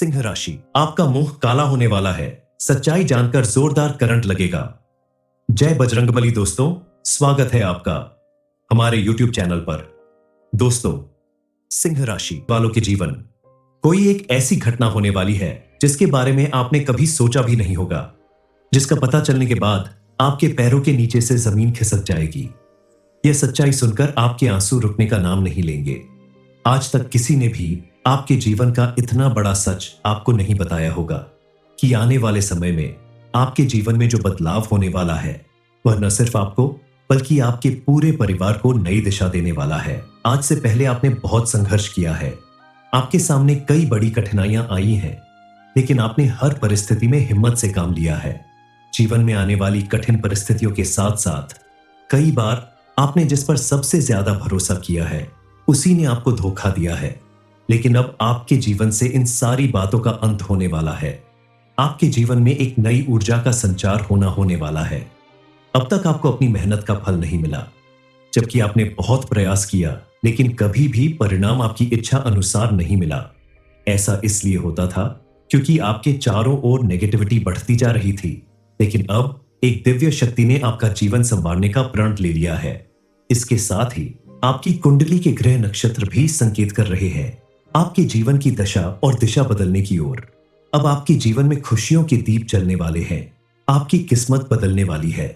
सिंह राशि, आपका मुंह काला होने वाला है। सच्चाई जानकर जोरदार करंट लगेगा। जय बजरंगबली दोस्तों, स्वागत है आपका हमारे YouTube चैनल पर। दोस्तों, सिंह राशि वालों के जीवन कोई एक ऐसी घटना होने वाली है जिसके बारे में आपने कभी सोचा भी नहीं होगा, जिसका पता चलने के बाद आपके पैरों के नीचे से जमीन खिसक जाएगी। यह सच्चाई सुनकर आपके आंसू रुकने का नाम नहीं लेंगे। आज तक किसी ने भी आपके जीवन का इतना बड़ा सच आपको नहीं बताया होगा कि आने वाले समय में आपके जीवन में जो बदलाव होने वाला है वह न सिर्फ आपको बल्कि आपके पूरे परिवार को नई दिशा देने वाला है। आज से पहले आपने बहुत संघर्ष किया है, आपके सामने कई बड़ी कठिनाइयां आई हैं, लेकिन आपने हर परिस्थिति में हिम्मत से काम लिया है। जीवन में आने वाली कठिन परिस्थितियों के साथ साथ कई बार आपने जिस पर सबसे ज्यादा भरोसा किया है उसी ने आपको धोखा दिया है। लेकिन अब आपके जीवन से इन सारी बातों का अंत होने वाला है। आपके जीवन में एक नई ऊर्जा का संचार होने वाला है। अब तक आपको अपनी मेहनत का फल नहीं मिला, जबकि आपने बहुत प्रयास किया, लेकिन कभी भी परिणाम आपकी इच्छा अनुसार नहीं मिला। ऐसा इसलिए होता था क्योंकि आपके चारों ओर नेगेटिविटी बढ़ती जा रही थी। लेकिन अब एक दिव्य शक्ति ने आपका जीवन संवारने का प्रण ले लिया है। इसके साथ ही आपकी कुंडली के ग्रह नक्षत्र भी संकेत कर रहे हैं आपके जीवन की दशा और दिशा बदलने की ओर। अब आपके जीवन में खुशियों के दीप जलने वाले हैं। आपकी किस्मत बदलने वाली है।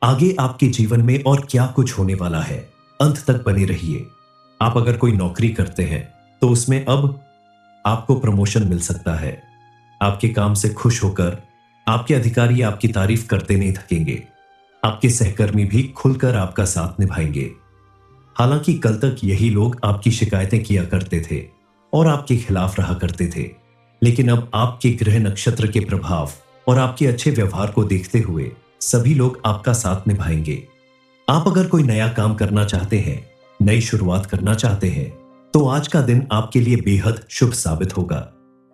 आगे आपके जीवन में और क्या कुछ होने वाला है, अंत तक बने रहिए। आप अगर कोई नौकरी करते हैं तो उसमें अब आपको प्रमोशन मिल सकता है। आपके काम से खुश होकर आपके अधिकारी आपकी तारीफ करते नहीं थकेंगे। आपके सहकर्मी भी खुलकर आपका साथ निभाएंगे। हालांकि कल तक यही लोग आपकी शिकायतें किया करते थे और आपके खिलाफ रहा करते थे, लेकिन अब आपके ग्रह नक्षत्र के प्रभाव और आपके अच्छे व्यवहार को देखते हुए सभी लोग आपका साथ निभाएंगे। आप अगर कोई नया काम करना चाहते हैं, नई शुरुआत करना चाहते हैं, तो आज का दिन आपके लिए बेहद शुभ साबित होगा।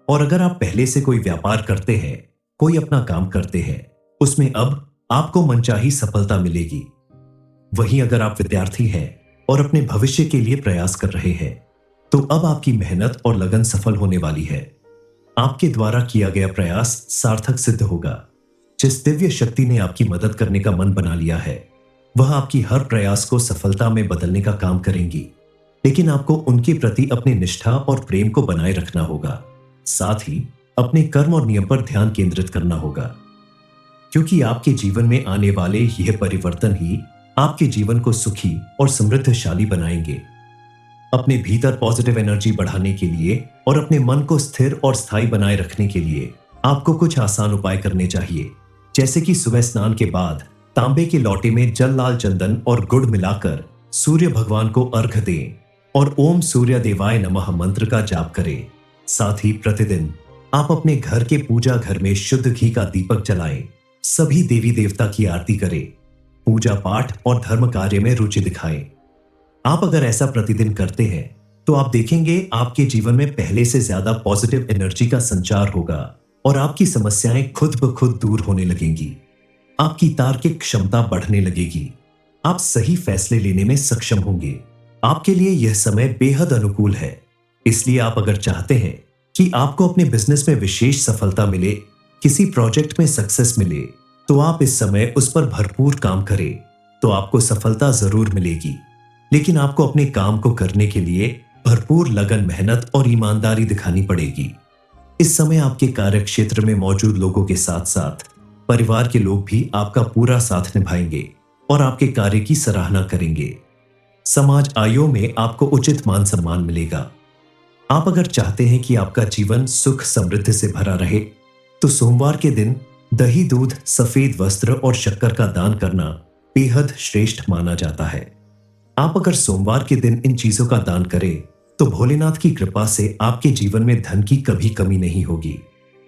और अगर आप पहले से कोई व्यापार करते हैं, कोई अपना काम करते हैं, उसमें अब आपको मनचाही सफलता मिलेगी। वहीं अगर आप विद्यार्थी हैं और अपने भविष्य के लिए प्रयास कर रहे हैं, तो अब आपकी मेहनत और लगन सफल होने वाली है। आपके द्वारा किया गया प्रयास सार्थक सिद्ध होगा। जिस दिव्य शक्ति ने आपकी मदद करने का मन बना लिया है, वह आपकी हर प्रयास को सफलता में बदलने का काम करेंगी। लेकिन आपको उनके प्रति अपनी निष्ठा और प्रेम को बनाए रखना होगा। साथ ही अपने कर्म और नियम पर ध्यान केंद्रित करना होगा, क्योंकि आपके जीवन में आने वाले यह परिवर्तन ही आपके जीवन को सुखी और समृद्धशाली बनाएंगे। अपने भीतर पॉजिटिव एनर्जी बढ़ाने के लिए और अपने मन को स्थिर और स्थायी बनाए रखने के लिए आपको कुछ आसान उपाय करने चाहिए, जैसे कि सुबह स्नान के बाद तांबे के लोटे में जल, लाल चंदन और गुड़ मिलाकर सूर्य भगवान को अर्घ दें और ओम सूर्य देवाय नमः मंत्र का जाप करें। साथ ही प्रतिदिन आप अपने घर के पूजा घर में शुद्ध घी का दीपक जलाएं। सभी देवी देवता की आरती करें। पूजा पाठ और धर्म कार्य में रुचि दिखाएं। आप अगर ऐसा प्रतिदिन करते हैं तो आप देखेंगे आपके जीवन में पहले से ज्यादा पॉजिटिव एनर्जी का संचार होगा और आपकी समस्याएं खुद ब खुद दूर होने लगेंगी। आपकी तार्किक क्षमता बढ़ने लगेगी। आप सही फैसले लेने में सक्षम होंगे। आपके लिए यह समय बेहद अनुकूल है। इसलिए आप अगर चाहते हैं कि आपको अपने बिजनेस में विशेष सफलता मिले, किसी प्रोजेक्ट में सक्सेस मिले, तो आप इस समय उस पर भरपूर काम करें तो आपको सफलता जरूर मिलेगी। लेकिन आपको अपने काम को करने के लिए भरपूर लगन, मेहनत और ईमानदारी दिखानी पड़ेगी। इस समय आपके कार्य क्षेत्र में मौजूद लोगों के साथ साथ परिवार के लोग भी आपका पूरा साथ निभाएंगे और आपके कार्य की सराहना करेंगे। समाज आयों में आपको उचित मान सम्मान मिलेगा। आप अगर चाहते हैं कि आपका जीवन सुख समृद्धि से भरा रहे, तो सोमवार के दिन दही, दूध, सफेद वस्त्र और शक्कर का दान करना बेहद श्रेष्ठ माना जाता है। आप अगर सोमवार के दिन इन चीजों का दान करें तो भोलेनाथ की कृपा से आपके जीवन में धन की कभी कमी नहीं होगी।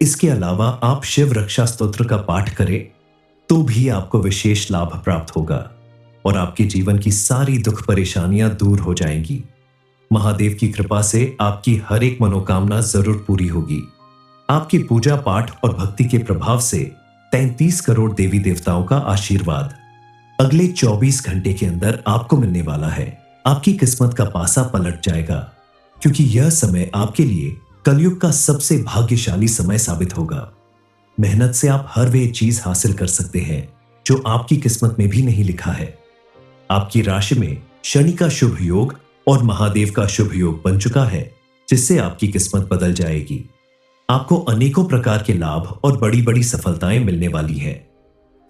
इसके अलावा आप शिव रक्षा स्तोत्र का पाठ करें तो भी आपको विशेष लाभ प्राप्त होगा और आपके जीवन की सारी दुख परेशानियां दूर हो जाएंगी। महादेव की कृपा से आपकी हर एक मनोकामना जरूर पूरी होगी। आपकी पूजा पाठ और भक्ति के प्रभाव से 33 करोड़ देवी देवताओं का आशीर्वाद अगले 24 घंटे के अंदर आपको मिलने वाला है। आपकी किस्मत का पासा पलट जाएगा, क्योंकि यह समय आपके लिए कलयुग का सबसे भाग्यशाली समय साबित होगा। मेहनत से आप हर वे चीज हासिल कर सकते हैं जो आपकी किस्मत में भी नहीं लिखा है। आपकी राशि में शनि का शुभ योग और महादेव का शुभ योग बन चुका है, जिससे आपकी किस्मत बदल जाएगी। आपको अनेकों प्रकार के लाभ और बड़ी बड़ी सफलताएं मिलने वाली हैं।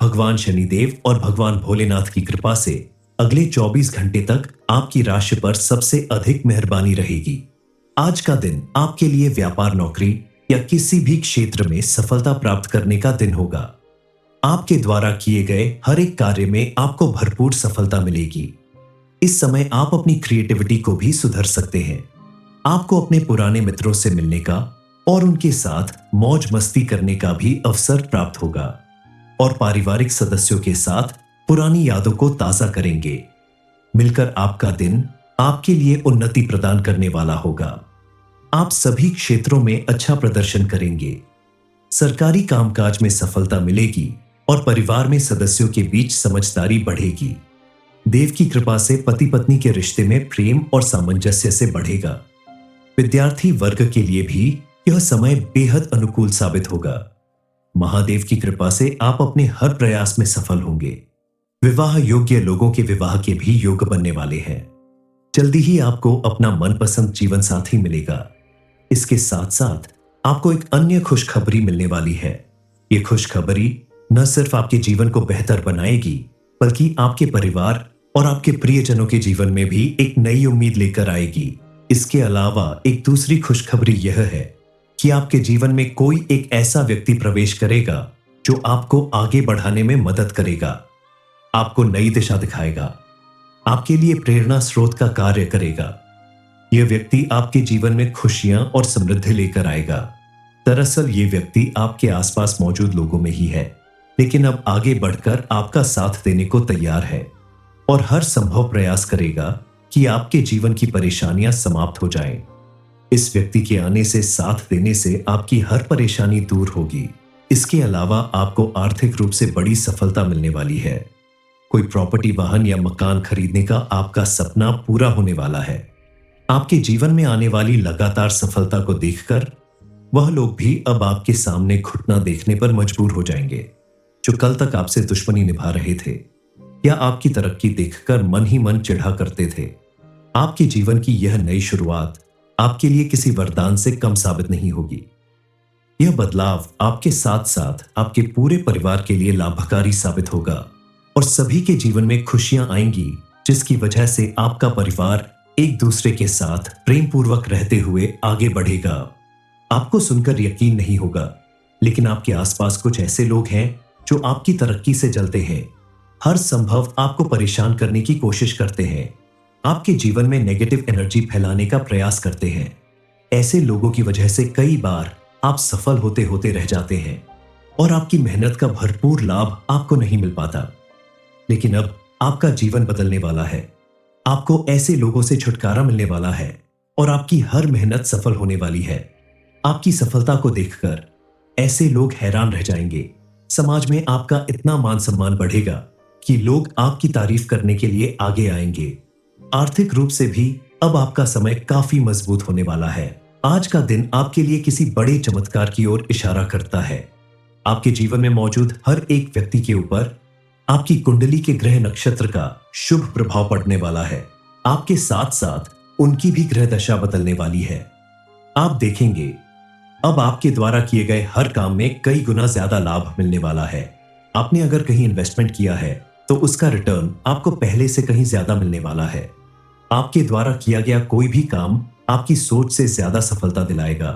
भगवान शनिदेव और भगवान भोलेनाथ की कृपा से अगले 24 घंटे तक आपकी राशि पर सबसे अधिक मेहरबानी रहेगी। आज का दिन आपके लिए व्यापार, नौकरी या किसी भी क्षेत्र में सफलता प्राप्त करने का दिन होगा। आपके द्वारा किए गए हर एक कार्य में आपको भरपूर सफलता मिलेगी। इस समय आप अपनी क्रिएटिविटी को भी सुधर सकते हैं। आपको अपने पुराने मित्रों से मिलने का और उनके साथ मौज मस्ती करने का भी अवसर प्राप्त होगा और पारिवारिक सदस्यों के साथ पुरानी यादों को ताजा करेंगे। मिलकर आपका दिन आपके लिए उन्नति प्रदान करने वाला होगा। आप सभी क्षेत्रों में अच्छा प्रदर्शन करेंगे। सरकारी कामकाज में सफलता मिलेगी और परिवार में सदस्यों के बीच समझदारी बढ़ेगी। देव की कृपा से पति पत्नी के रिश्ते में प्रेम और सामंजस्य से बढ़ेगा। विद्यार्थी वर्ग के लिए भी यह समय बेहद अनुकूल साबित होगा। महादेव की कृपा से आप अपने हर प्रयास में सफल होंगे। विवाह योग्य लोगों के विवाह के भी योग बनने वाले हैं। जल्दी ही आपको अपना मनपसंद जीवन साथी मिलेगा। इसके साथ साथ आपको एक अन्य खुशखबरी मिलने वाली है। ये खुशखबरी न सिर्फ आपके जीवन को बेहतर बनाएगी, बल्कि आपके परिवार और आपके प्रियजनों के जीवन में भी एक नई उम्मीद लेकर आएगी। इसके अलावा एक दूसरी खुशखबरी यह है कि आपके जीवन में कोई एक ऐसा व्यक्ति प्रवेश करेगा जो आपको आगे बढ़ाने में मदद करेगा, आपको नई दिशा दिखाएगा, आपके लिए प्रेरणा स्रोत का कार्य करेगा। यह व्यक्ति आपके जीवन में खुशियां और समृद्धि लेकर आएगा। दरअसल ये व्यक्ति आपके आसपास मौजूद लोगों में ही है, लेकिन अब आगे बढ़कर आपका साथ देने को तैयार है और हर संभव प्रयास करेगा कि आपके जीवन की परेशानियां समाप्त हो जाएं। इस व्यक्ति के आने से, साथ देने से आपकी हर परेशानी दूर होगी। इसके अलावा आपको आर्थिक रूप से बड़ी सफलता मिलने वाली है। कोई प्रॉपर्टी, वाहन या मकान खरीदने का आपका सपना पूरा होने वाला है। आपके जीवन में आने वाली लगातार सफलता को देखकर वह लोग भी अब आपके सामने घुटना देखने पर मजबूर हो जाएंगे जो कल तक आपसे दुश्मनी निभा रहे थे या आपकी तरक्की देखकर मन ही मन चिढ़ा करते थे। आपके जीवन की यह नई शुरुआत आपके लिए किसी वरदान से कम साबित नहीं होगी। यह बदलाव आपके साथ साथ आपके पूरे परिवार के लिए लाभकारी साबित होगा और सभी के जीवन में खुशियां आएंगी, जिसकी वजह से आपका परिवार एक दूसरे के साथ प्रेम पूर्वक रहते हुए आगे बढ़ेगा। आपको सुनकर यकीन नहीं होगा, लेकिन आपके आसपास कुछ ऐसे लोग हैं जो आपकी तरक्की से जलते हैं, हर संभव आपको परेशान करने की कोशिश करते हैं, आपके जीवन में नेगेटिव एनर्जी फैलाने का प्रयास करते हैं। ऐसे लोगों की वजह से कई बार आप सफल होते होते रह जाते हैं और आपकी मेहनत का भरपूर लाभ आपको नहीं मिल पाता। लेकिन अब आपका जीवन बदलने वाला है। आपको ऐसे लोगों से छुटकारा मिलने वाला है और आपकी हर मेहनत सफल होने वाली है। आपकी सफलता को देखकर ऐसे लोग हैरान रह जाएंगे। समाज में आपका इतना मान सम्मान बढ़ेगा कि लोग आपकी तारीफ करने के लिए आगे आएंगे। आर्थिक रूप से भी अब आपका समय काफी मजबूत होने वाला है। आज का दिन आपके लिए किसी बड़े चमत्कार की ओर इशारा करता है। आपके जीवन में मौजूद हर एक व्यक्ति के ऊपर आपकी कुंडली के ग्रह नक्षत्र का शुभ प्रभाव पड़ने वाला है। आपके साथ साथ उनकी भी ग्रह दशा बदलने वाली है। आप देखेंगे अब आपके द्वारा किए गए हर काम में कई गुना ज्यादा लाभ मिलने वाला है। आपने अगर कहीं इन्वेस्टमेंट किया है तो उसका रिटर्न आपको पहले से कहीं ज्यादा मिलने वाला है। आपके द्वारा किया गया कोई भी काम आपकी सोच से ज्यादा सफलता दिलाएगा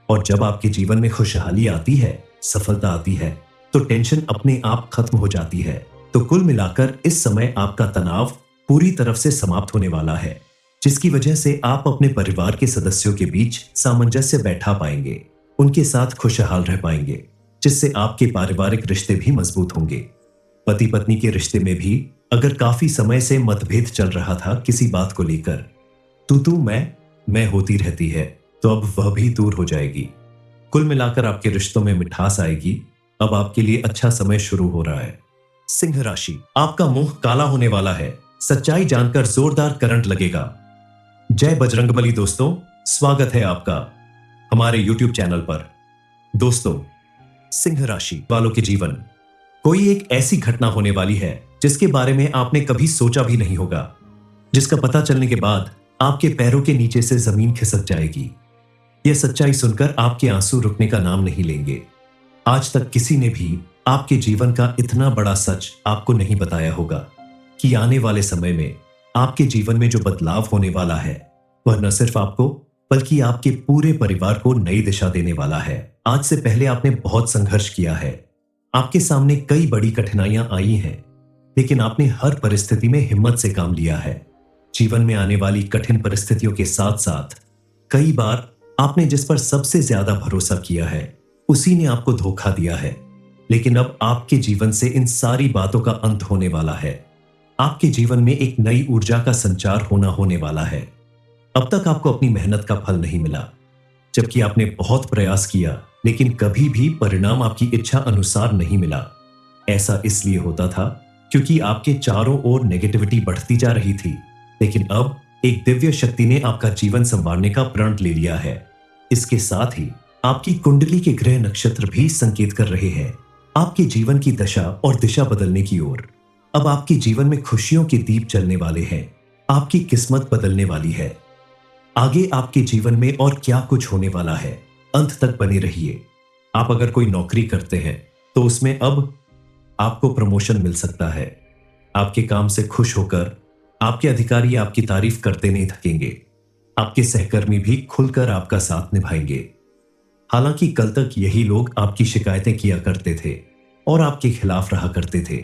और जब आपके जीवन में खुशहाली आती है, सफलता आती है, तो टेंशन अपने आप खत्म हो जाती है। तो कुल मिलाकर इस समय आपका तनाव पूरी तरफ से समाप्त होने वाला है, जिसकी वजह से आप अपने परिवार के सदस्यों के बीच सामंजस्य बैठा पाएंगे, उनके साथ खुशहाल रह पाएंगे, जिससे आपके पारिवारिक रिश्ते भी मजबूत होंगे। पति पत्नी के रिश्ते में भी अगर काफी समय से मतभेद चल रहा था किसी बात को लेकर, तू मैं होती रहती है, तो अब वह भी दूर हो जाएगी। कुल मिलाकर आपके रिश्तों में मिठास आएगी। अब आपके लिए अच्छा समय शुरू हो रहा है। सिंह राशि, आपका मुंह काला होने वाला है। सच्चाई जानकर जोरदार करंट लगेगा। जय बजरंगबली दोस्तों, स्वागत है आपका हमारे YouTube चैनल पर। दोस्तों, सिंह राशि वालों के जीवन कोई एक ऐसी घटना होने वाली है जिसके बारे में आपने कभी सोचा भी नहीं होगा, जिसका पता चलने के बाद आपके पैरों के नीचे से जमीन खिसक जाएगी। यह सच्चाई सुनकर आपके आंसू रुकने का नाम नहीं लेंगे। आज तक किसी ने भी आपके जीवन का इतना बड़ा सच आपको नहीं बताया होगा कि आने वाले समय में आपके जीवन में जो बदलाव होने वाला है वह न सिर्फ आपको बल्कि आपके पूरे परिवार को नई दिशा देने वाला है। आज से पहले आपने बहुत संघर्ष किया है, आपके सामने कई बड़ी कठिनाइयां आई हैं, लेकिन आपने हर परिस्थिति में हिम्मत से काम लिया है। जीवन में आने वाली कठिन परिस्थितियों के साथ साथ कई बार आपने जिस पर सबसे ज्यादा भरोसा किया है उसी ने आपको धोखा दिया है। लेकिन अब आपके जीवन से इन सारी बातों का अंत होने वाला है। आपके जीवन में एक नई ऊर्जा का संचार होने वाला है। अब तक आपको अपनी मेहनत का फल नहीं मिला, जबकि आपने बहुत प्रयास किया, लेकिन कभी भी परिणाम आपकी इच्छा अनुसार नहीं मिला। ऐसा इसलिए होता था क्योंकि आपके चारों ओर नेगेटिविटी बढ़ती जा रही थी। लेकिन अब एक दिव्य शक्ति ने आपका जीवन संवारने का प्रण ले लिया है। इसके साथ ही आपकी कुंडली के ग्रह नक्षत्र भी संकेत कर रहे हैं आपके जीवन की दशा और दिशा बदलने की ओर। अब आपके जीवन में खुशियों के दीप जलने वाले हैं, आपकी किस्मत बदलने वाली है। आगे आपके जीवन में और क्या कुछ होने वाला है, अंत तक बने रहिए। आप अगर कोई नौकरी करते हैं तो उसमें अब आपको प्रमोशन मिल सकता है। आपके काम से खुश होकर आपके अधिकारी आपकी तारीफ करते नहीं थकेंगे। आपके सहकर्मी भी खुलकर आपका साथ निभाएंगे। हालांकि कल तक यही लोग आपकी शिकायतें किया करते थे और आपके खिलाफ रहा करते थे,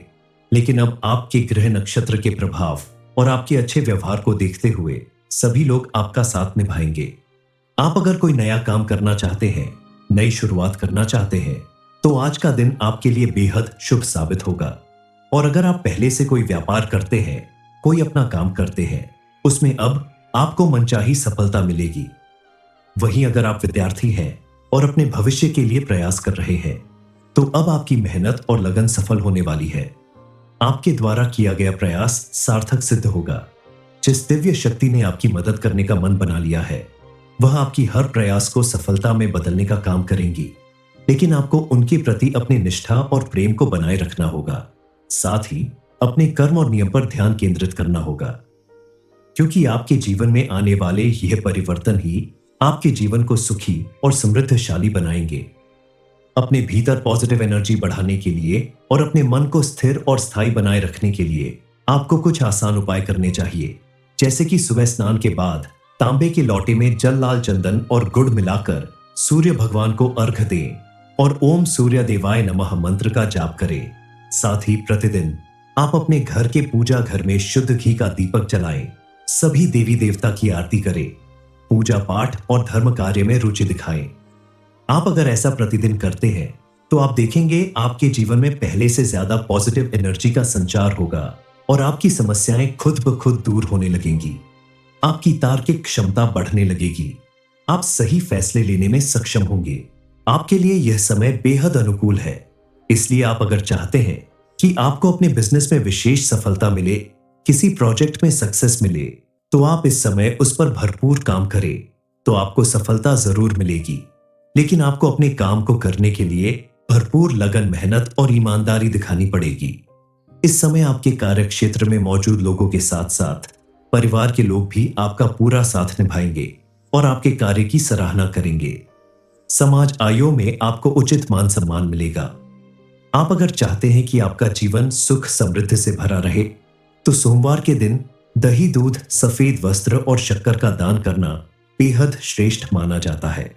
लेकिन अब आपके ग्रह नक्षत्र के प्रभाव और आपके अच्छे व्यवहार को देखते हुए सभी लोग आपका साथ निभाएंगे। आप अगर कोई नया काम करना चाहते हैं, नई शुरुआत करना चाहते हैं, तो आज का दिन आपके लिए बेहद शुभ साबित होगा। और अगर आप पहले से कोई व्यापार करते हैं, कोई अपना काम करते हैं, उसमें अब आपको मनचाही सफलता मिलेगी। वहीं अगर आप विद्यार्थी हैं और अपने भविष्य के लिए प्रयास कर रहे हैं, तो अब आपकी मेहनत और लगन सफल होने वाली है। आपके द्वारा किया गया प्रयास सार्थक सिद्ध होगा। जिस दिव्य शक्ति ने आपकी मदद करने का मन बना लिया है, वह आपकी हर प्रयास को सफलता में बदलने का काम करेंगी। लेकिन आपको उनके प्रति अपनी निष्ठा और प्रेम को बनाए रखना होगा। साथ ही अपने कर्म और नियम पर ध्यान केंद्रित करना होगा, क्योंकि आपके जीवन में आने वाले यह परिवर्तन ही आपके जीवन को सुखी और समृद्धशाली बनाएंगे। अपने भीतर पॉजिटिव एनर्जी बढ़ाने के लिए और अपने मन को स्थिर और स्थायी बनाए रखने के लिए आपको कुछ आसान उपाय करने चाहिए, जैसे कि सुबह स्नान के बाद तांबे के लोटे में जल, लाल चंदन और गुड़ मिलाकर सूर्य भगवान को अर्घ दें और ओम सूर्य देवाय नमः मंत्र का जाप करें। साथ ही प्रतिदिन आप अपने घर के पूजा घर में शुद्ध घी का दीपक जलाएं, सभी देवी देवता की आरती करें, पूजा पाठ और धर्म कार्य में रुचि दिखाएं। आप अगर ऐसा प्रतिदिन करते हैं तो आप देखेंगे आपके जीवन में पहले से ज्यादा पॉजिटिव एनर्जी का संचार होगा और आपकी समस्याएं खुद ब खुद दूर होने लगेंगी। आपकी तार्किक क्षमता बढ़ने लगेगी। आप सही फैसले लेने में सक्षम होंगे। आपके लिए यह समय बेहद अनुकूल है। इसलिए आप अगर चाहते हैं कि आपको अपने बिजनेस में विशेष सफलता मिले, किसी प्रोजेक्ट में सक्सेस मिले, तो आप इस समय उस पर भरपूर काम करें, तो आपको सफलता जरूर मिलेगी। लेकिन आपको अपने काम को करने के लिए भरपूर लगन, मेहनत और ईमानदारी दिखानी पड़ेगी। इस समय आपके कार्य क्षेत्र में मौजूद लोगों के साथ साथ परिवार के लोग भी आपका पूरा साथ निभाएंगे और आपके कार्य की सराहना करेंगे। समाज आयों में आपको उचित मान सम्मान मिलेगा। आप अगर चाहते हैं कि आपका जीवन सुख समृद्धि से भरा रहे, तो सोमवार के दिन दही, दूध, सफेद वस्त्र और शक्कर का दान करना बेहद श्रेष्ठ माना जाता है।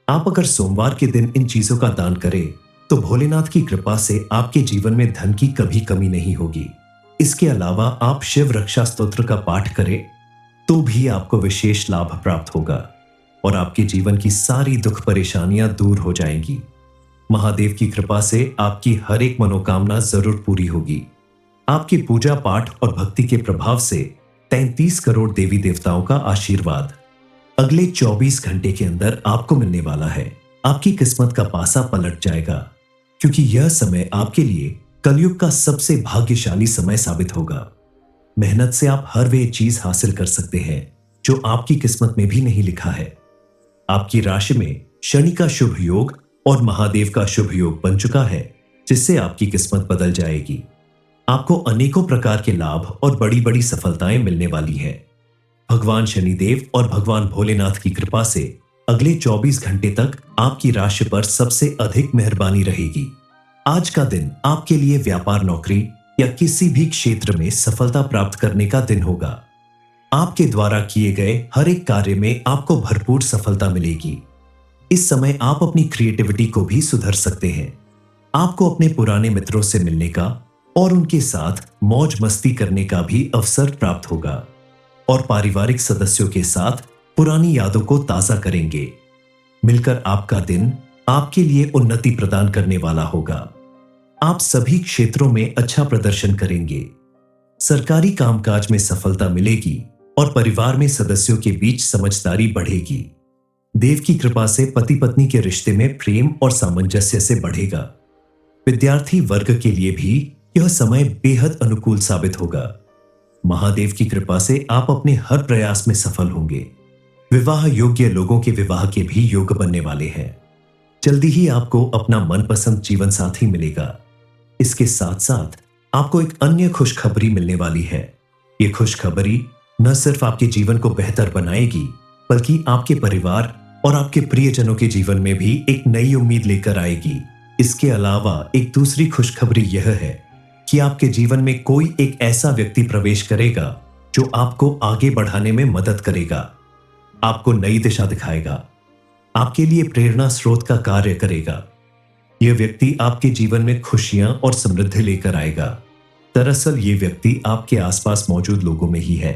आप अगर सोमवार के दिन इन चीजों का दान करें तो भोलेनाथ की कृपा से आपके जीवन में धन की कभी कमी नहीं होगी। इसके अलावा आप शिव रक्षा स्तोत्र का पाठ करें तो भी आपको विशेष लाभ प्राप्त होगा और आपके जीवन की सारी दुख परेशानियां दूर हो जाएंगी। महादेव की कृपा से आपकी हर एक मनोकामना जरूर पूरी होगी। आपकी पूजा पाठ और भक्ति के प्रभाव से 33 करोड़ देवी देवताओं का आशीर्वाद अगले 24 घंटे के अंदर आपको मिलने वाला है। आपकी किस्मत का पासा पलट जाएगा, क्योंकि यह समय आपके लिए कलयुग का सबसे भाग्यशाली समय साबित होगा। मेहनत से आप हर वे चीज हासिल कर सकते हैं जो आपकी किस्मत में भी नहीं लिखा है। आपकी राशि में शनि का शुभ योग और महादेव का शुभ योग बन चुका है, जिससे आपकी किस्मत बदल जाएगी। आपको अनेकों प्रकार के लाभ और बड़ी बड़ी सफलताएं मिलने वाली हैं। भगवान शनिदेव और भगवान भोलेनाथ की कृपा से अगले 24 घंटे तक आपकी राशि पर सबसे अधिक मेहरबानी रहेगी। आज का दिन आपके लिए व्यापार, नौकरी या किसी भी क्षेत्र में सफलता प्राप्त करने का दिन होगा। आपके द्वारा किए गए हर एक कार्य में आपको भरपूर सफलता मिलेगी। इस समय आप अपनी क्रिएटिविटी को भी सुधर सकते हैं। आपको अपने पुराने मित्रों से मिलने का और उनके साथ मौज मस्ती करने का भी अवसर प्राप्त होगा और पारिवारिक सदस्यों के साथ पुरानी यादों को ताजा करेंगे। मिलकर आपका दिन आपके लिए उन्नति प्रदान करने वाला होगा। आप सभी क्षेत्रों में अच्छा प्रदर्शन करेंगे। सरकारी कामकाज में सफलता मिलेगी और परिवार में सदस्यों के बीच समझदारी बढ़ेगी। देव की कृपा से पति पत्नी के रिश्ते में प्रेम और सामंजस्य से बढ़ेगा। विद्यार्थी वर्ग के लिए भी यह समय बेहद अनुकूल साबित होगा। महादेव की कृपा से आप अपने हर प्रयास में सफल होंगे। विवाह योग्य लोगों के विवाह के भी योग बनने वाले हैं। जल्दी ही आपको अपना मनपसंद जीवन साथी मिलेगा। इसके साथ साथ आपको एक अन्य खुशखबरी मिलने वाली है। ये खुशखबरी न सिर्फ आपके जीवन को बेहतर बनाएगी, बल्कि आपके परिवार और आपके प्रियजनों के जीवन में भी एक नई उम्मीद लेकर आएगी। इसके अलावा एक दूसरी खुशखबरी यह है कि आपके जीवन में कोई एक ऐसा व्यक्ति प्रवेश करेगा जो आपको आगे बढ़ाने में मदद करेगा, आपको नई दिशा दिखाएगा, आपके लिए प्रेरणा स्रोत का कार्य करेगा। यह व्यक्ति आपके जीवन में खुशियां और समृद्धि लेकर आएगा। दरअसल ये व्यक्ति आपके आसपास मौजूद लोगों में ही है,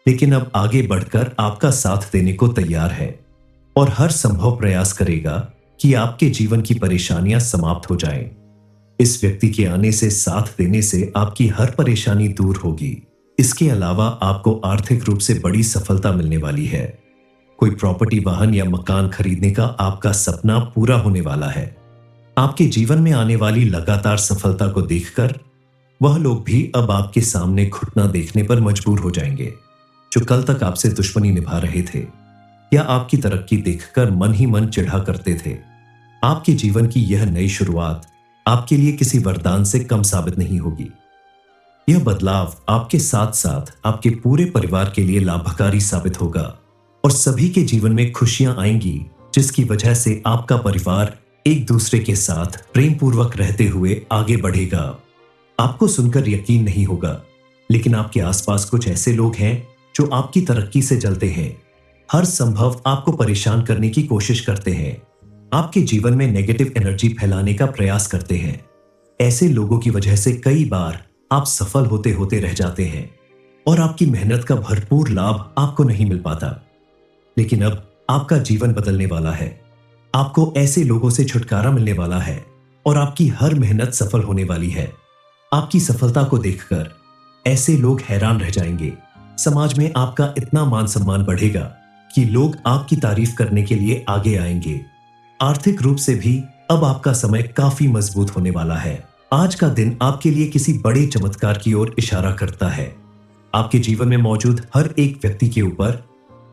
लेकिन अब आगे बढ़कर आपका साथ देने को तैयार है और हर संभव प्रयास करेगा कि आपके जीवन की परेशानियां समाप्त हो जाएं। इस व्यक्ति के आने से, साथ देने से आपकी हर परेशानी दूर होगी। इसके अलावा आपको आर्थिक रूप से बड़ी सफलता मिलने वाली है। कोई प्रॉपर्टी, वाहन या मकान खरीदने का आपका सपना पूरा होने वाला है। आपके जीवन में आने वाली लगातार सफलता को देखकर वह लोग भी अब आपके सामने घुटना देखने पर मजबूर हो जाएंगे, जो कल तक आपसे दुश्मनी निभा रहे थे या आपकी तरक्की देखकर मन ही मन चिढ़ा करते थे। आपके जीवन की यह नई शुरुआत आपके लिए किसी वरदान से कम साबित नहीं होगी। यह बदलाव आपके साथ साथ आपके पूरे परिवार के लिए लाभकारी साबित होगा और सभी के जीवन में खुशियां आएंगी, जिसकी वजह से आपका परिवार एक दूसरे के साथ प्रेम पूर्वक रहते हुए आगे बढ़ेगा। आपको सुनकर यकीन नहीं होगा, लेकिन आपके आसपास कुछ ऐसे लोग हैं जो आपकी तरक्की से जलते हैं, हर संभव आपको परेशान करने की कोशिश करते हैं, आपके जीवन में नेगेटिव एनर्जी फैलाने का प्रयास करते हैं। ऐसे लोगों की वजह से कई बार आप सफल होते होते रह जाते हैं और आपकी मेहनत का भरपूर लाभ आपको नहीं मिल पाता। लेकिन अब आपका जीवन बदलने वाला है। आपको ऐसे लोगों से छुटकारा मिलने वाला है और आपकी हर मेहनत सफल होने वाली है। आपकी सफलता को देखकर ऐसे लोग हैरान रह जाएंगे। समाज में आपका इतना मान सम्मान बढ़ेगा कि लोग आपकी तारीफ करने के लिए आगे आएंगे। आर्थिक रूप से भी अब आपका समय काफी मजबूत होने वाला है। आज का दिन आपके लिए किसी बड़े चमत्कार की ओर इशारा करता है। आपके जीवन में मौजूद हर एक व्यक्ति के ऊपर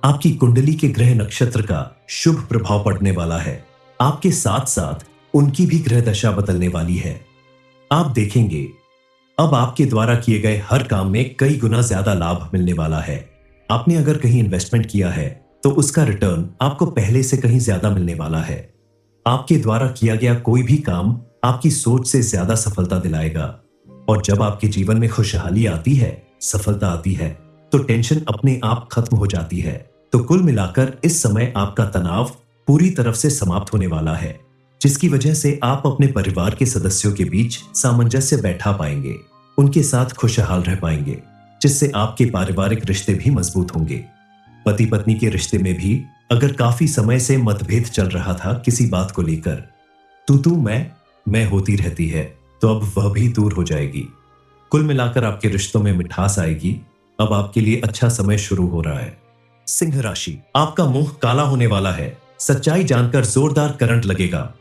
आपकी कुंडली के ग्रह नक्षत्र का शुभ प्रभाव पड़ने वाला है। आपके साथ साथ उनकी भी ग्रह दशा बदलने वाली है। आप देखेंगे अब आपके द्वारा किए गए हर काम में कई गुना ज्यादा लाभ मिलने वाला है। आपने अगर कहीं इन्वेस्टमेंट किया है तो उसका रिटर्न आपको पहले से कहीं ज्यादा मिलने वाला है। आपके द्वारा किया गया कोई भी काम आपकी सोच से ज्यादा सफलता दिलाएगा और जब आपके जीवन में खुशहाली आती है, सफलता आती है, तो टेंशन अपने आप खत्म हो जाती है। तो कुल मिलाकर इस समय आपका तनाव पूरी तरफ से समाप्त होने वाला है, जिसकी वजह से आप अपने परिवार के सदस्यों के बीच सामंजस्य बैठा पाएंगे, उनके साथ खुशहाल रह पाएंगे, जिससे आपके पारिवारिक रिश्ते भी मजबूत होंगे। पति पत्नी के रिश्ते में भी अगर काफी समय से मतभेद चल रहा था किसी बात को लेकर, तू मैं होती रहती है, तो अब वह भी दूर हो जाएगी। कुल मिलाकर आपके रिश्तों में मिठास आएगी। अब आपके लिए अच्छा समय शुरू हो रहा है। सिंह राशि, आपका मुंह काला होने वाला है। सच्चाई जानकर जोरदार करंट लगेगा।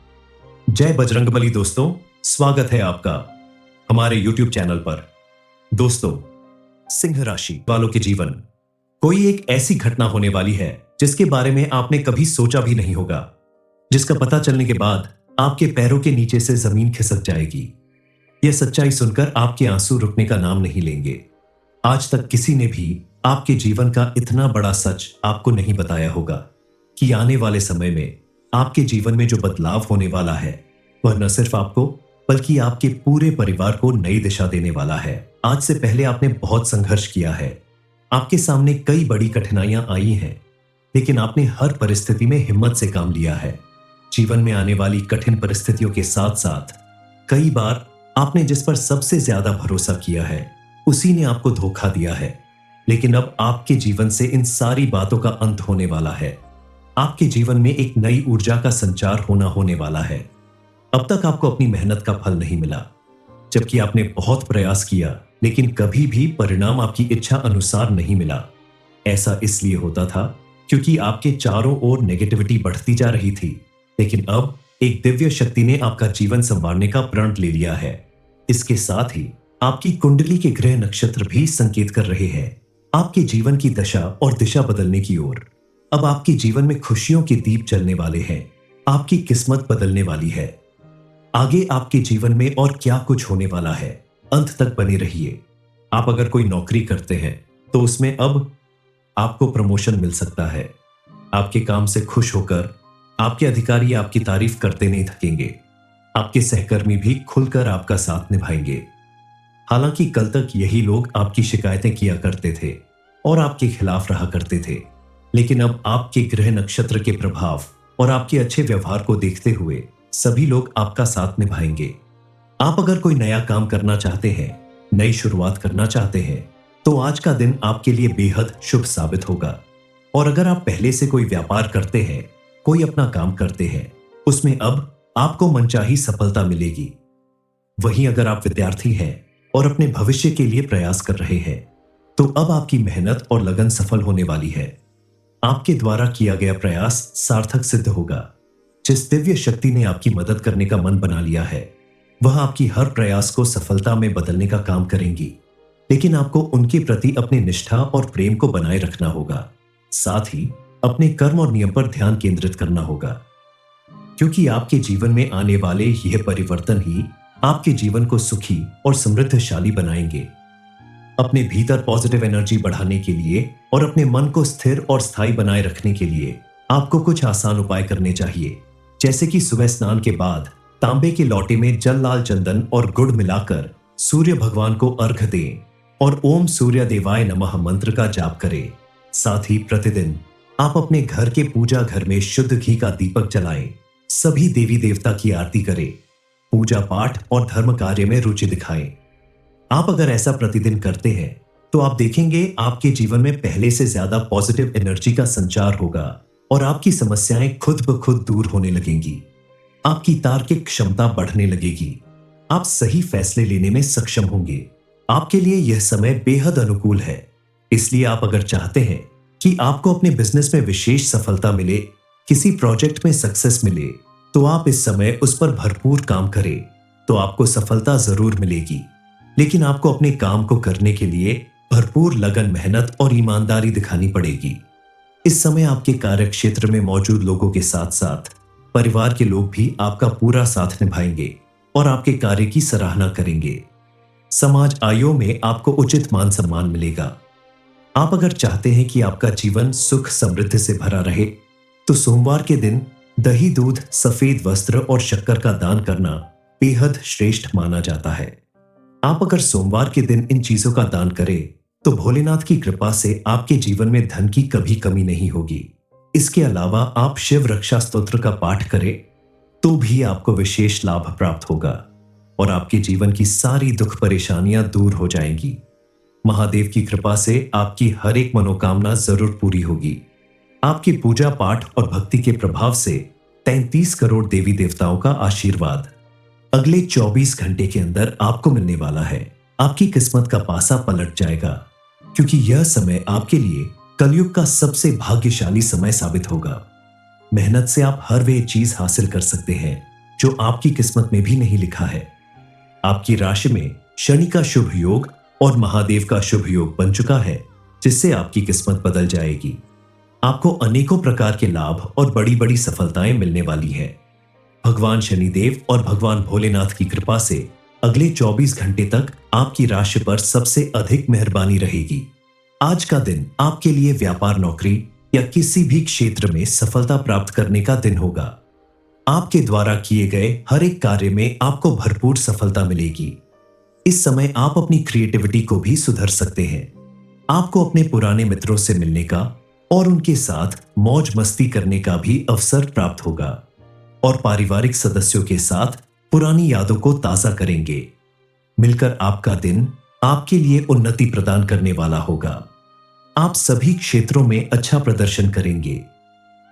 जय बजरंगबली दोस्तों, स्वागत है आपका हमारे YouTube चैनल पर। दोस्तों, सिंह राशि वालों के जीवन कोई एक ऐसी घटना होने वाली है जिसके बारे में आपने कभी सोचा भी नहीं होगा, जिसका पता चलने के बाद आपके पैरों के नीचे से जमीन खिसक जाएगी। यह सच्चाई सुनकर आपके आंसू रुकने का नाम नहीं लेंगे। आज तक किसी ने भी आपके जीवन का इतना बड़ा सच आपको नहीं बताया होगा कि आने वाले समय में आपके जीवन में जो बदलाव होने वाला है वह न सिर्फ आपको बल्कि आपके पूरे परिवार को नई दिशा देने वाला है। आज से पहले आपने बहुत संघर्ष किया है, आपके सामने कई बड़ी कठिनाइयां आई हैं, लेकिन आपने हर परिस्थिति में हिम्मत से काम लिया है। जीवन में आने वाली कठिन परिस्थितियों के साथ साथ कई बार आपने जिस पर सबसे ज्यादा भरोसा किया है उसी ने आपको धोखा दिया है। लेकिन अब आपके जीवन से इन सारी बातों का अंत होने वाला है। आपके जीवन में एक नई ऊर्जा का संचार होने वाला है। अब तक आपको अपनी मेहनत का फल नहीं मिला, जबकि आपने बहुत प्रयास किया, लेकिन कभी भी परिणाम आपकी इच्छा अनुसार नहीं मिला। ऐसा इसलिए होता था क्योंकि आपके चारों ओर नेगेटिविटी बढ़ती जा रही थी। लेकिन अब एक दिव्य शक्ति ने आपका जीवन संवारने का प्रण ले लिया है। इसके साथ ही आपकी कुंडली के ग्रह नक्षत्र भी संकेत कर रहे हैं आपके जीवन की दशा और दिशा बदलने की ओर। अब आपके जीवन में खुशियों के दीप जलने वाले हैं, आपकी किस्मत बदलने वाली है। आगे आपके जीवन में और क्या कुछ होने वाला है, अंत तक बने रहिए। आप अगर कोई नौकरी करते हैं तो उसमें अब आपको प्रमोशन मिल सकता है। आपके काम से खुश होकर आपके अधिकारी आपकी तारीफ करते नहीं थकेंगे। आपके सहकर्मी भी खुलकर आपका साथ निभाएंगे। हालांकि कल तक यही लोग आपकी शिकायतें किया करते थे और आपके खिलाफ रहा करते थे, लेकिन अब आपके ग्रह नक्षत्र के प्रभाव और आपके अच्छे व्यवहार को देखते हुए सभी लोग आपका साथ निभाएंगे। आप अगर कोई नया काम करना चाहते हैं, नई शुरुआत करना चाहते हैं, तो आज का दिन आपके लिए बेहद शुभ साबित होगा। और अगर आप पहले से कोई व्यापार करते हैं, कोई अपना काम करते हैं, उसमें अब आपको मनचाही सफलता मिलेगी। वहीं अगर आप विद्यार्थी हैं और अपने भविष्य के लिए प्रयास कर रहे हैं, तो अब आपकी मेहनत और लगन सफल होने वाली है। आपके द्वारा किया गया प्रयास सार्थक सिद्ध होगा। जिस दिव्य शक्ति ने आपकी मदद करने का मन बना लिया है, वह आपकी हर प्रयास को सफलता में बदलने का काम करेंगी। लेकिन आपको उनके प्रति अपनी निष्ठा और प्रेम को बनाए रखना होगा। साथ ही अपने कर्म और नियम पर ध्यान केंद्रित करना होगा, क्योंकि आपके जीवन में आने वाले यह परिवर्तन ही आपके जीवन को सुखी और समृद्धशाली बनाएंगे। अपने भीतर पॉजिटिव एनर्जी बढ़ाने के लिए और अपने मन को स्थिर और स्थायी बनाए रखने के लिए आपको कुछ आसान उपाय करने चाहिए, जैसे कि सुबह स्नान के बाद तांबे के लोटे में जल, लाल चंदन और गुड़ मिलाकर सूर्य भगवान को अर्घ दें और ओम सूर्य देवाय नमः मंत्र का जाप करें। साथ ही प्रतिदिन आप अपने घर के पूजा घर में शुद्ध घी का दीपक जलाएं, सभी देवी देवता की आरती करें, पूजा पाठ और धर्म कार्य में रुचि दिखाएं। आप अगर ऐसा प्रतिदिन करते हैं तो आप देखेंगे आपके जीवन में पहले से ज्यादा पॉजिटिव एनर्जी का संचार होगा और आपकी समस्याएं खुद ब खुद दूर होने लगेंगी। आपकी तार्किक क्षमता बढ़ने लगेगी। आप सही फैसले लेने में सक्षम होंगे। आपके लिए यह समय बेहद अनुकूल है। इसलिए आप अगर चाहते हैं कि आपको अपने बिजनेस में विशेष सफलता मिले, किसी प्रोजेक्ट में सक्सेस मिले, तो आप इस समय उस पर भरपूर काम करें, तो आपको सफलता जरूर मिलेगी। लेकिन आपको अपने काम को करने के लिए भरपूर लगन, मेहनत और ईमानदारी दिखानी पड़ेगी। इस समय आपके कार्य क्षेत्र में मौजूद लोगों के साथ साथ परिवार के लोग भी आपका पूरा साथ निभाएंगे और आपके कार्य की सराहना करेंगे। समाज आयों में आपको उचित मान सम्मान मिलेगा। आप अगर चाहते हैं कि आपका जीवन सुख समृद्धि से भरा रहे, तो सोमवार के दिन दही, दूध, सफेद वस्त्र और शक्कर का दान करना बेहद श्रेष्ठ माना जाता है। आप अगर सोमवार के दिन इन चीजों का दान करें तो भोलेनाथ की कृपा से आपके जीवन में धन की कभी कमी नहीं होगी। इसके अलावा आप शिव रक्षा स्तोत्र का पाठ करें तो भी आपको विशेष लाभ प्राप्त होगा और आपके जीवन की सारी दुख परेशानियां दूर हो जाएंगी। महादेव की कृपा से आपकी हर एक मनोकामना जरूर पूरी होगी। आपकी पूजा पाठ और भक्ति के प्रभाव से 33 करोड़ देवी देवताओं का आशीर्वाद अगले 24 घंटे के अंदर आपको मिलने वाला है। आपकी किस्मत का पासा पलट जाएगा, क्योंकि यह समय आपके लिए कलयुग का सबसे भाग्यशाली समय साबित होगा। मेहनत से आप हर वे चीज हासिल कर सकते हैं जो आपकी किस्मत में भी नहीं लिखा है। आपकी राशि में शनि का शुभ योग और महादेव का शुभ योग बन चुका है, जिससे आपकी किस्मत बदल जाएगी। आपको अनेकों प्रकार के लाभ और बड़ी बड़ी सफलताएं मिलने वाली हैं। भगवान शनिदेव और भगवान भोलेनाथ की कृपा से अगले 24 घंटे तक आपकी राशि पर सबसे अधिक मेहरबानी रहेगी। आज का दिन आपके लिए व्यापार, नौकरी या किसी भी क्षेत्र में सफलता प्राप्त करने का दिन होगा। आपके द्वारा किए गए हर एक कार्य में आपको भरपूर सफलता मिलेगी। इस समय आप अपनी क्रिएटिविटी को भी सुधर सकते हैं। आपको अपने पुराने मित्रों से मिलने का और उनके साथ मौज मस्ती करने का भी अवसर प्राप्त होगा और पारिवारिक सदस्यों के साथ पुरानी यादों को ताजा करेंगे। मिलकर आपका दिन आपके लिए उन्नति प्रदान करने वाला होगा। आप सभी क्षेत्रों में अच्छा प्रदर्शन करेंगे।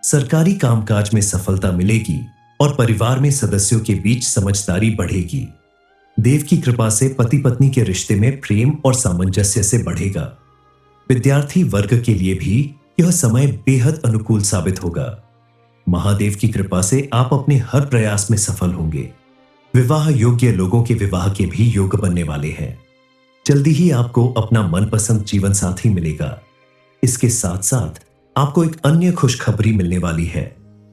सरकारी कामकाज में सफलता मिलेगी और परिवार में सदस्यों के बीच समझदारी बढ़ेगी। देव की कृपा से पति पत्नी के रिश्ते में प्रेम और सामंजस्य से बढ़ेगा। विद्यार्थी वर्ग के लिए भी यह समय बेहद अनुकूल साबित होगा। महादेव की कृपा से आप अपने हर प्रयास में सफल होंगे। विवाह योग्य लोगों के विवाह के भी योग बनने वाले हैं। जल्दी ही आपको अपना मनपसंद जीवन साथी मिलेगा। इसके साथ साथ आपको एक अन्य खुशखबरी मिलने वाली है।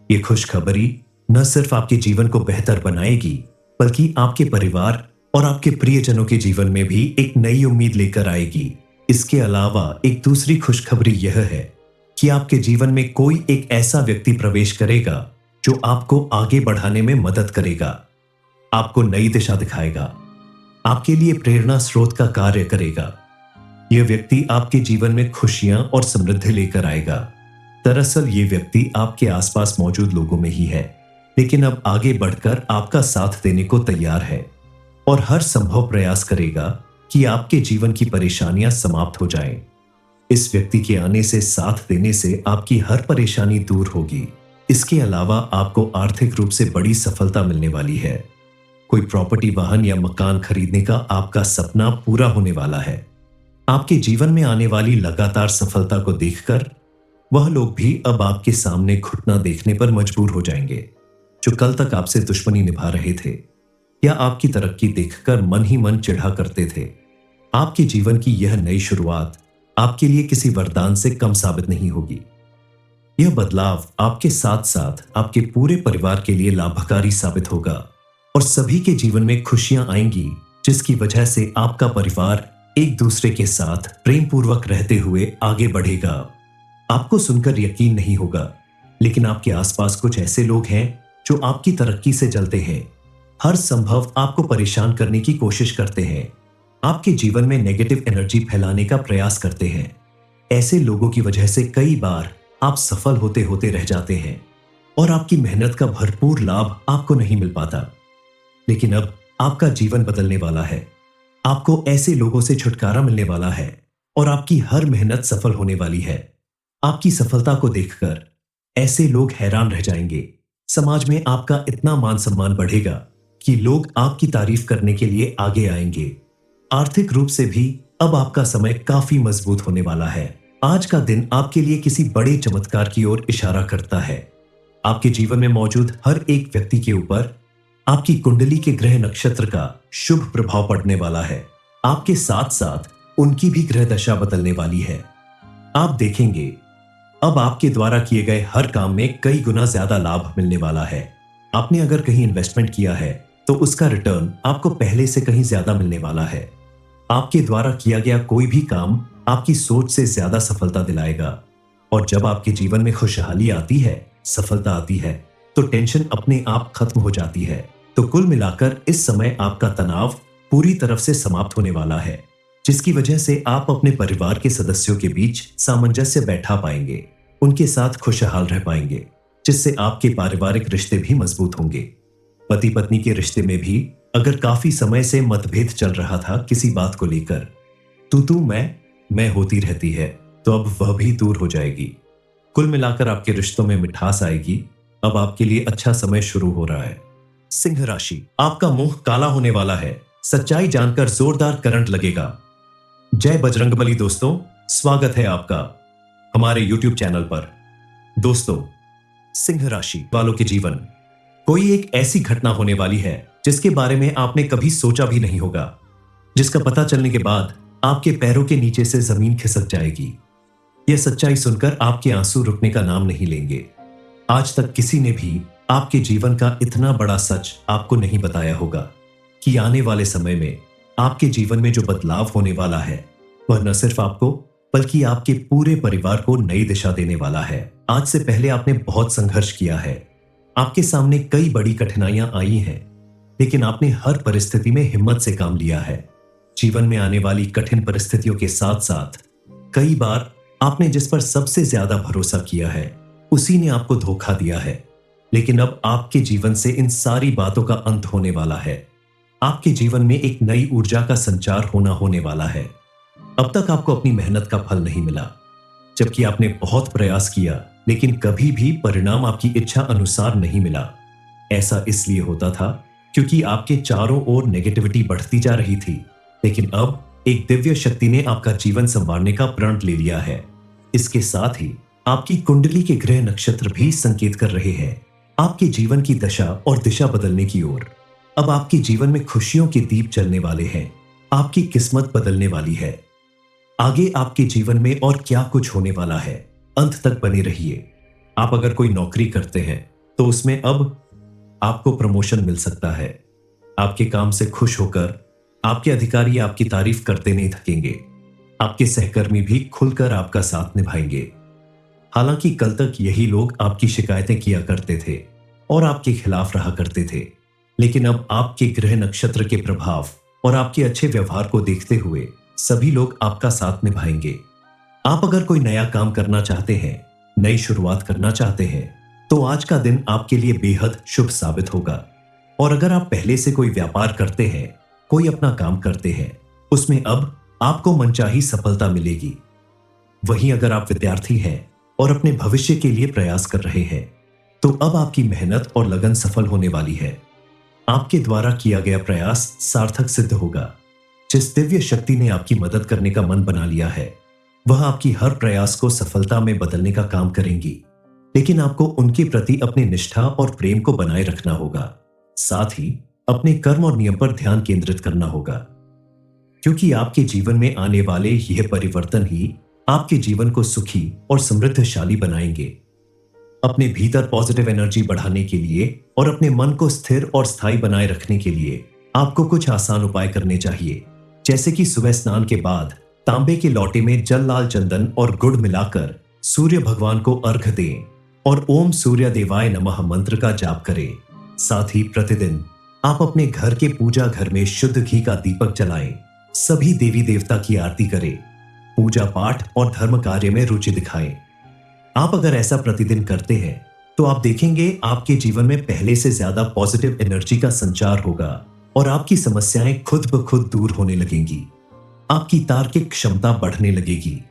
ये खुशखबरी न सिर्फ आपके जीवन को बेहतर बनाएगी, बल्कि आपके परिवार और आपके प्रियजनों के जीवन में भी एक नई उम्मीद लेकर आएगी। इसके अलावा एक दूसरी खुशखबरी यह है कि आपके जीवन में कोई एक ऐसा व्यक्ति प्रवेश करेगा जो आपको आगे बढ़ाने में मदद करेगा, आपको नई दिशा दिखाएगा, आपके लिए प्रेरणा स्रोत का कार्य करेगा। यह व्यक्ति आपके जीवन में खुशियां और समृद्धि लेकर आएगा। दरअसल ये व्यक्ति आपके आसपास मौजूद लोगों में ही है, लेकिन अब आगे बढ़कर आपका साथ देने को तैयार है और हर संभव प्रयास करेगा कि आपके जीवन की परेशानियां समाप्त हो जाएं। इस व्यक्ति के आने से, साथ देने से आपकी हर परेशानी दूर होगी। इसके अलावा आपको आर्थिक रूप से बड़ी सफलता मिलने वाली है। कोई प्रॉपर्टी, वाहन या मकान खरीदने का आपका सपना पूरा होने वाला है। आपके जीवन में आने वाली लगातार सफलता को देखकर वह लोग भी अब आपके सामने घुटना देखने पर मजबूर हो जाएंगे, जो कल तक आपसे दुश्मनी निभा रहे थे या आपकी तरक्की देखकर मन ही मन चिढ़ा करते थे। आपके जीवन की यह नई शुरुआत आपके लिए किसी वरदान से कम साबित नहीं होगी। यह बदलाव आपके साथ साथ आपके पूरे परिवार के लिए लाभकारी साबित होगा और सभी के जीवन में खुशियां आएंगी, जिसकी वजह से आपका परिवार एक दूसरे के साथ प्रेम पूर्वक रहते हुए आगे बढ़ेगा। आपको सुनकर यकीन नहीं होगा, लेकिन आपके आसपास कुछ ऐसे लोग हैं जो आपकी तरक्की से जलते हैं, हर संभव आपको परेशान करने की कोशिश करते हैं, आपके जीवन में नेगेटिव एनर्जी फैलाने का प्रयास करते हैं। ऐसे लोगों की वजह से कई बार आप सफल होते होते रह जाते हैं और आपकी मेहनत का भरपूर लाभ आपको नहीं मिल पाता। लेकिन अब आपका जीवन बदलने वाला है। आपको ऐसे लोगों से छुटकारा मिलने वाला है और आपकी हर मेहनत सफल होने वाली है। आपकी सफलता को देखकर ऐसे लोग हैरान रह जाएंगे। समाज में आपका इतना मान सम्मान बढ़ेगा कि लोग आपकी तारीफ करने के लिए आगे आएंगे। आर्थिक रूप से भी अब आपका समय काफी मजबूत होने वाला है। आज का दिन आपके लिए किसी बड़े चमत्कार की ओर इशारा करता है। आपके जीवन में मौजूद हर एक व्यक्ति के ऊपर आपकी कुंडली के ग्रह नक्षत्र का शुभ प्रभाव पड़ने वाला है। आपके साथ साथ उनकी भी ग्रह दशा बदलने वाली है। आप देखेंगे अब आपके द्वारा किए गए हर काम में कई गुना ज्यादा लाभ मिलने वाला है। आपने अगर कहीं इन्वेस्टमेंट किया है तो उसका रिटर्न आपको पहले से कहीं ज्यादा मिलने वाला है। आपके द्वारा किया गया कोई भी काम आपकी सोच से ज्यादा सफलता दिलाएगा और जब आपके जीवन में खुशहाली आती है, सफलता आती है, तो टेंशन अपने आप खत्म हो जाती है। तो कुल मिलाकर इस समय आपका तनाव पूरी तरफ से समाप्त होने वाला है, जिसकी वजह से आप अपने परिवार के सदस्यों के बीच सामंजस्य बैठा पाएंगे, उनके साथ खुशहाल रह पाएंगे, जिससे आपके पारिवारिक रिश्ते भी मजबूत होंगे। पति पत्नी के रिश्ते में भी अगर काफी समय से मतभेद चल रहा था किसी बात को लेकर, तू मैं होती रहती है, तो अब वह भी दूर हो जाएगी। कुल मिलाकर आपके रिश्तों में मिठास आएगी। अब आपके लिए अच्छा समय शुरू हो रहा है। सिंह राशि, आपका मुंह काला होने वाला है। सच्चाई जानकर जोरदार करंट लगेगा। जय बजरंगबली दोस्तों, स्वागत है आपका हमारे YouTube चैनल पर। दोस्तों, सिंह राशि वालों के जीवन कोई एक ऐसी घटना होने वाली है जिसके बारे में आपने कभी सोचा भी नहीं होगा, जिसका पता चलने के बाद आपके पैरों के नीचे से जमीन खिसक जाएगी। यह सच्चाई सुनकर आपके आंसू रुकने का नाम नहीं लेंगे। आज तक किसी ने भी आपके जीवन का इतना बड़ा सच आपको नहीं बताया होगा कि आने वाले समय में आपके जीवन में जो बदलाव होने वाला है वह न सिर्फ आपको बल्कि आपके पूरे परिवार को नई दिशा देने वाला है। आज से पहले आपने बहुत संघर्ष किया है, आपके सामने कई बड़ी कठिनाइयां आई हैं, लेकिन आपने हर परिस्थिति में हिम्मत से काम लिया है। जीवन में आने वाली कठिन परिस्थितियों के साथ साथ कई बार आपने जिस पर सबसे ज्यादा भरोसा किया है उसी ने आपको धोखा दिया है। लेकिन अब आपके जीवन से इन सारी बातों का अंत होने वाला है। आपके जीवन में एक नई ऊर्जा का संचार होने वाला है। अब तक आपको अपनी मेहनत का फल नहीं मिला, जबकि आपने बहुत प्रयास किया, लेकिन कभी भी परिणाम आपकी इच्छा अनुसार नहीं मिला। ऐसा इसलिए होता था क्योंकि आपके चारों ओर नेगेटिविटी बढ़ती जा रही थी। लेकिन अब एक दिव्य शक्ति ने आपका जीवन संवारने का प्रण ले लिया है। इसके साथ ही आपकी कुंडली के ग्रह नक्षत्र भी संकेत कर रहे हैं आपके जीवन की दशा और दिशा बदलने की ओर। अब आपके जीवन में खुशियों के दीप जलने वाले हैं, आपकी किस्मत बदलने वाली है। आगे आपके जीवन में और क्या कुछ होने वाला है, अंत तक बने रहिए। आप अगर कोई नौकरी करते हैं तो उसमें अब आपको प्रमोशन मिल सकता है। आपके काम से खुश होकर आपके अधिकारी आपकी तारीफ करते नहीं थकेंगे। आपके सहकर्मी भी खुलकर आपका साथ निभाएंगे। हालांकि कल तक यही लोग आपकी शिकायतें किया करते थे और आपके खिलाफ रहा करते थे, लेकिन अब आपके ग्रह नक्षत्र के प्रभाव और आपके अच्छे व्यवहार को देखते हुए सभी लोग आपका साथ निभाएंगे। आप अगर कोई नया काम करना चाहते हैं, नई शुरुआत करना चाहते हैं, तो आज का दिन आपके लिए बेहद शुभ साबित होगा। और अगर आप पहले से कोई व्यापार करते हैं, कोई अपना काम करते हैं, उसमें अब आपको मनचाही सफलता मिलेगी। वहीं अगर आप विद्यार्थी हैं और अपने भविष्य के लिए प्रयास कर रहे हैं, तो अब आपकी मेहनत और लगन सफल होने वाली है। आपके द्वारा किया गया प्रयास सार्थक सिद्ध होगा। जिस दिव्य शक्ति ने आपकी मदद करने का मन बना लिया है, वह आपकी हर प्रयास को सफलता में बदलने का काम करेंगी। लेकिन आपको उनके प्रति अपनी निष्ठा और प्रेम को बनाए रखना होगा। साथ ही अपने कर्म और नियम पर ध्यान केंद्रित करना होगा, क्योंकि आपके जीवन में आने वाले यह परिवर्तन ही आपके जीवन को सुखी और समृद्धशाली बनाएंगे। अपने भीतर पॉजिटिव एनर्जी बढ़ाने के लिए और अपने मन को स्थिर और स्थायी बनाए रखने के लिए आपको कुछ आसान उपाय करने चाहिए, जैसे कि सुबह स्नान के बाद तांबे के लोटे में जल, लाल चंदन और गुड़ मिलाकर सूर्य भगवान को अर्घ दें और ओम सूर्य देवाय नमः मंत्र का जाप करें। साथ ही प्रतिदिन आप अपने घर के पूजा घर में शुद्ध घी का दीपक जलाएं, सभी देवी देवता की आरती करें, पूजा पाठ और धर्म कार्य में रुचि दिखाएं। आप अगर ऐसा प्रतिदिन करते हैं तो आप देखेंगे आपके जीवन में पहले से ज्यादा पॉजिटिव एनर्जी का संचार होगा और आपकी समस्याएं खुद ब खुद दूर होने लगेंगी। आपकी तार्किक क्षमता बढ़ने लगेगी।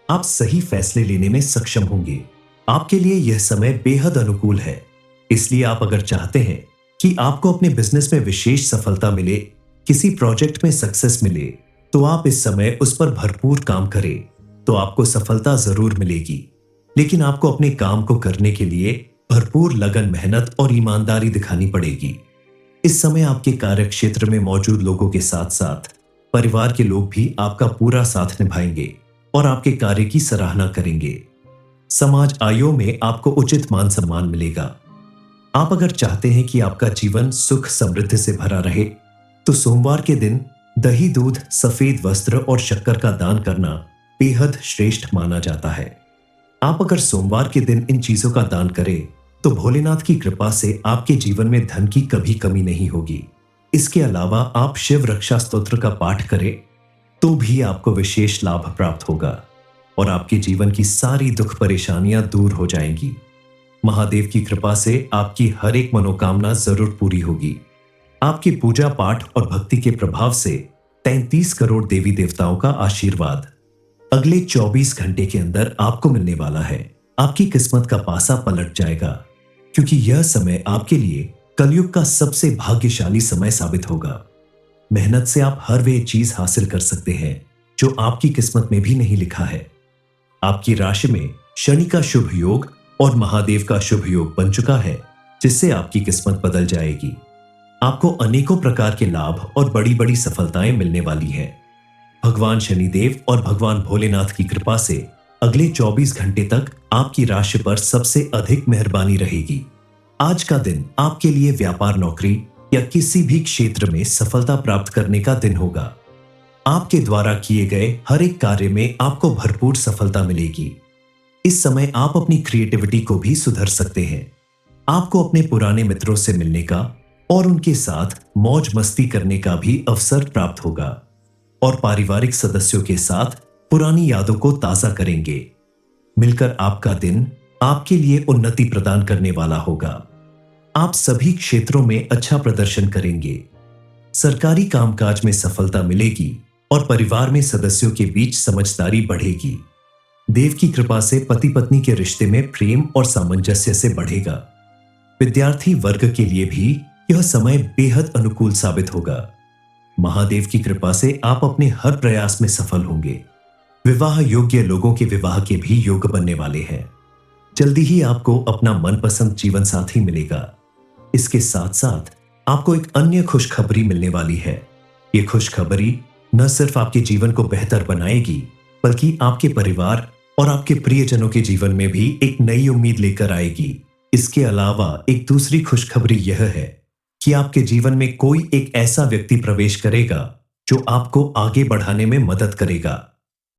आप सही फैसले लेने में सक्षम होंगे। आपके लिए यह समय बेहद अनुकूल है। इसलिए आप अगर चाहते हैं कि आपको अपने बिजनेस में विशेष सफलता मिले, किसी प्रोजेक्ट में सक्सेस मिले, तो आप इस समय उस पर भरपूर काम करें, तो आपको सफलता जरूर मिलेगी। लेकिन आपको अपने काम को करने के लिए भरपूर लगन, मेहनत और ईमानदारी दिखानी पड़ेगी। इस समय आपके कार्य क्षेत्र में मौजूद लोगों के साथ साथ परिवार के लोग भी आपका पूरा साथ निभाएंगे और आपके कार्य की सराहना करेंगे। समाज आयों में आपको उचित मान सम्मान मिलेगा। आप अगर चाहते हैं कि आपका जीवन सुख समृद्धि से भरा रहे, तो सोमवार के दिन दही, दूध, सफेद वस्त्र और शक्कर का दान करना बेहद श्रेष्ठ माना जाता है। आप अगर सोमवार के दिन इन चीजों का दान करें तो भोलेनाथ की कृपा से आपके जीवन में धन की कभी कमी नहीं होगी। इसके अलावा आप शिव रक्षा स्तोत्र का पाठ करें तो भी आपको विशेष लाभ प्राप्त होगा और आपके जीवन की सारी दुख परेशानियां दूर हो जाएंगी। महादेव की कृपा से आपकी हर एक मनोकामना जरूर पूरी होगी। आपकी पूजा पाठ और भक्ति के प्रभाव से 33 करोड़ देवी देवताओं का आशीर्वाद अगले 24 घंटे के अंदर आपको मिलने वाला है। आपकी किस्मत का पासा पलट जाएगा, क्योंकि यह समय आपके लिए कलयुग का सबसे भाग्यशाली समय साबित होगा। मेहनत से आप हर वे चीज हासिल कर सकते हैं जो आपकी किस्मत में भी नहीं लिखा है। आपकी राशि में शनि का शुभ योग और महादेव का शुभ योग बन चुका है, जिससे आपकी किस्मत बदल जाएगी। आपको अनेकों प्रकार के लाभ और बड़ी बड़ी सफलताएं मिलने वाली हैं। भगवान शनिदेव और भगवान भोलेनाथ की कृपा से अगले 24 घंटे तक आपकी राशि पर सबसे अधिक मेहरबानी रहेगी। आज का दिन आपके लिए व्यापार, नौकरी या किसी भी क्षेत्र में सफलता प्राप्त करने का दिन होगा। आपके द्वारा किए गए हर एक कार्य में आपको भरपूर सफलता मिलेगी। इस समय आप अपनी क्रिएटिविटी को भी सुधर सकते हैं। आपको अपने पुराने मित्रों से मिलने का और उनके साथ मौज मस्ती करने का भी अवसर प्राप्त होगा और पारिवारिक सदस्यों के साथ पुरानी यादों को ताजा करेंगे। मिलकर आपका दिन आपके लिए उन्नति प्रदान करने वाला होगा। आप सभी क्षेत्रों में अच्छा प्रदर्शन करेंगे। सरकारी कामकाज में सफलता मिलेगी और परिवार में सदस्यों के बीच समझदारी बढ़ेगी। देव की कृपा से पति पत्नी के रिश्ते में प्रेम और सामंजस्य से बढ़ेगा। विद्यार्थी वर्ग के लिए भी यह समय बेहद अनुकूल साबित होगा। महादेव की कृपा से आप अपने हर प्रयास में सफल होंगे। विवाह योग्य लोगों के विवाह के भी योग बनने वाले हैं। जल्दी ही आपको अपना मनपसंद जीवन साथी मिलेगा। इसके साथ साथ आपको एक अन्य खुशखबरी मिलने वाली है। ये खुशखबरी न सिर्फ आपके जीवन को बेहतर बनाएगी, बल्कि आपके परिवार और आपके प्रियजनों के जीवन में भी एक नई उम्मीद लेकर आएगी। इसके अलावा एक दूसरी खुशखबरी यह है कि आपके जीवन में कोई एक ऐसा व्यक्ति प्रवेश करेगा जो आपको आगे बढ़ाने में मदद करेगा।